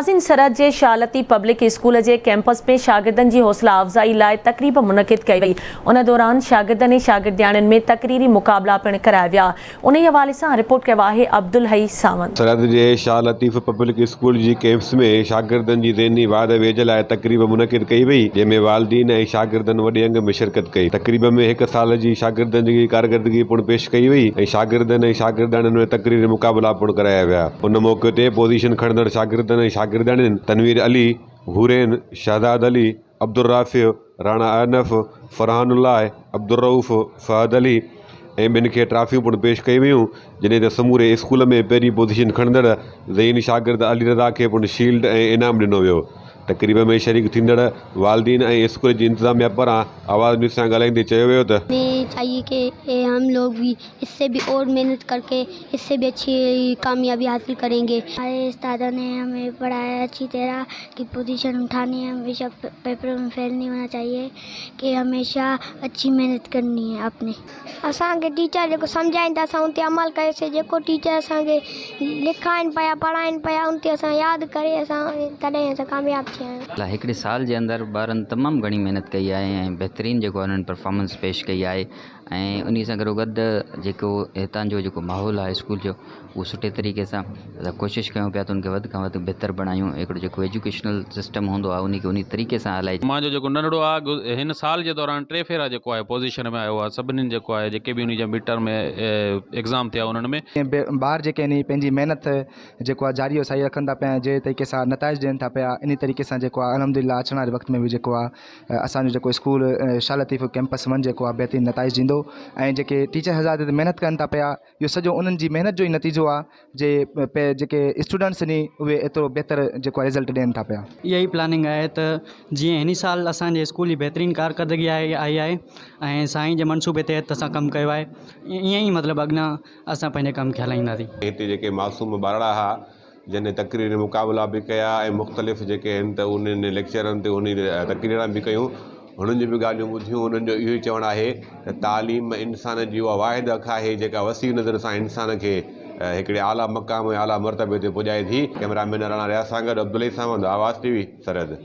नाज़रीन, सरहद जे शालती public school जे campus में शागिर्दनि जी हौसला अफ़ज़ाई लाइ तक़रीब मुनक़िद कई वई। उन दौरान शागिर्दनि ऐं शागिर्दियाणियुनि में तक़रीरी मुक़ाबला पिणु कराया विया। उन हवाले सां रिपोर्ट कयो आहे अब्दुल हई सावंत। सरहद जे शाह लतीफ़ पब्लिक स्कूल जी कैंपस में शागिर्दनि जी ज़हनी वाध वेझ लाइ तक़रीब मुनक़िद कई वई, जंहिंमें वालिदीन ऐं शागिर्दनि वॾे अंग में शिरकत कई। तक़रीब में हिक साल जी शागिर्दनि जी कारकर्दगी पिणु पेश कई वई ऐं शागिर्दनि ऐं शागिर्दियाणियुनि में तक़रीरी मुक़ाबला पिणु कराया विया। उन मौक़े ते पोज़ीशन खणंदड़ शागिर्दनि ऐं शागिर्दियाणियुनि तनवीर अली, हुरैन, शहदाद अली, अब्दुल राफ़ी, राणा अनफ, फरहानुल्लाह, अब्दुल रऊफ़, फहद अली ऐं ॿिनि खे ट्रॉफियूं पिणु पेश कई वियूं, जॾहिं त समूरे स्कूल में पहिरीं पोज़ीशन खणंदड़ ज़हीन शागिर्द अली रज़ा खे पिणु शील्ड ऐं इनाम ॾिनो वियो। तक़रीब में शरीक थींदड़ वालिदीन ऐं स्कूल जी इंतज़ामिया पारां आवाज़ न्यूज़ सां ॻाल्हाईंदे चयो वियो त चाहिए कि हम लोग भी इससे भी और मेहनत करके इससे भी अच्छी कामयाबी हासिल करेंगे। हमारे उस्तादों ने हमें पढ़ाया अच्छी तरह कि पोजीशन उठानी है, हमेशा पेपरों में फेल नहीं होना चाहिए, कि हमेशा अच्छी मेहनत करनी है अपने। असांखे टीचर जो समझाइन था असां उनते अमल कयोसीं, जेको टीचर असांखे लिखाइन पिया पढ़ाइन पिया उनते असां यादि करे असां तॾहिं असां कामयाब थिया आहियूं। हिकिड़े साल जे अंदरि ॿारनि तमामु घणी महिनत कई आहे ऐं बहितरीनु जेको उन्हनि परफॉर्मेंस पेश कई आहे ऐं उन सां गॾो गॾु जेको हितां जो जेको माहौल आहे स्कूल जो उहो सुठे तरीक़े सां असां कोशिशि कयूं पिया त उनखे वधि खां वधि बहितर बणायूं। हिकिड़ो जेको एजुकेशनल सिस्टम हूंदो आहे उनखे उन तरीक़े सां हलाए। मुंहिंजो जेको नंढड़ो आहे हिन साल जे दौरान 3 भेरा जेको आहे पोज़ीशन में आयो आहे। सभिनीनि जेको आहे जेके बि उन जा मीड टर्म एग्ज़ाम थिया उन्हनि में ॿार जेके आहिनि पंहिंजी महिनत जेको आहे जारी साई रखनि था पिया, जहिड़े तरीक़े सां नताइज ॾियनि था पिया। इन तरीक़े सां जेको आहे अल्हम्दुलिल्लाह अचण वारे वक़्त में बि जेको आहे असांजो जेको स्कूल शाह लतीफ़ कैंपस 1 जेको आहे बहितरीनु नताइज ॾींदो ऐं जेके टीचर हज़ार महिनत कनि था पिया, इहो सॼो उन्हनि जी महिनत जो ई नतीजो आहे जेके स्टूडेंट्स नी उहे एतिरो बहितर जेको आहे रिज़ल्ट ॾियनि था पिया। इहा ई प्लानिंग आहे त जीअं हिन साल असांजे स्कूल जी बहितरीनु कारकर्दगी आई आहे ऐं साईं जे मनसूबे तहत असां कमु कयो आहे, ईअं ई मतिलबु अॻियां असां पंहिंजे कमु खे हलाईंदासीं। हिते जेके मासूम ॿारड़ा हुआ जंहिं तक़रीरी मुक़ाबला बि कया ऐं मुख़्तलिफ़ जेके आहिनि त उन्हनि लेक्चरनि ते उन तक़रीरा बि कयूं, हुननि जी बि ॻाल्हियूं ॿुधियूं। हुननि जो इहो ई चवणु आहे त तालीम इंसान जी उहा वाहिद अख आहे जेका वसी नज़र सां इंसान खे हिकिड़े आला मक़ाम ऐं आला मरतबे ते पुॼाए थी। कैमरामैन राणा रियाज़ सां गॾु अब्दुल सावंत, आवाज़ TV, सरहद।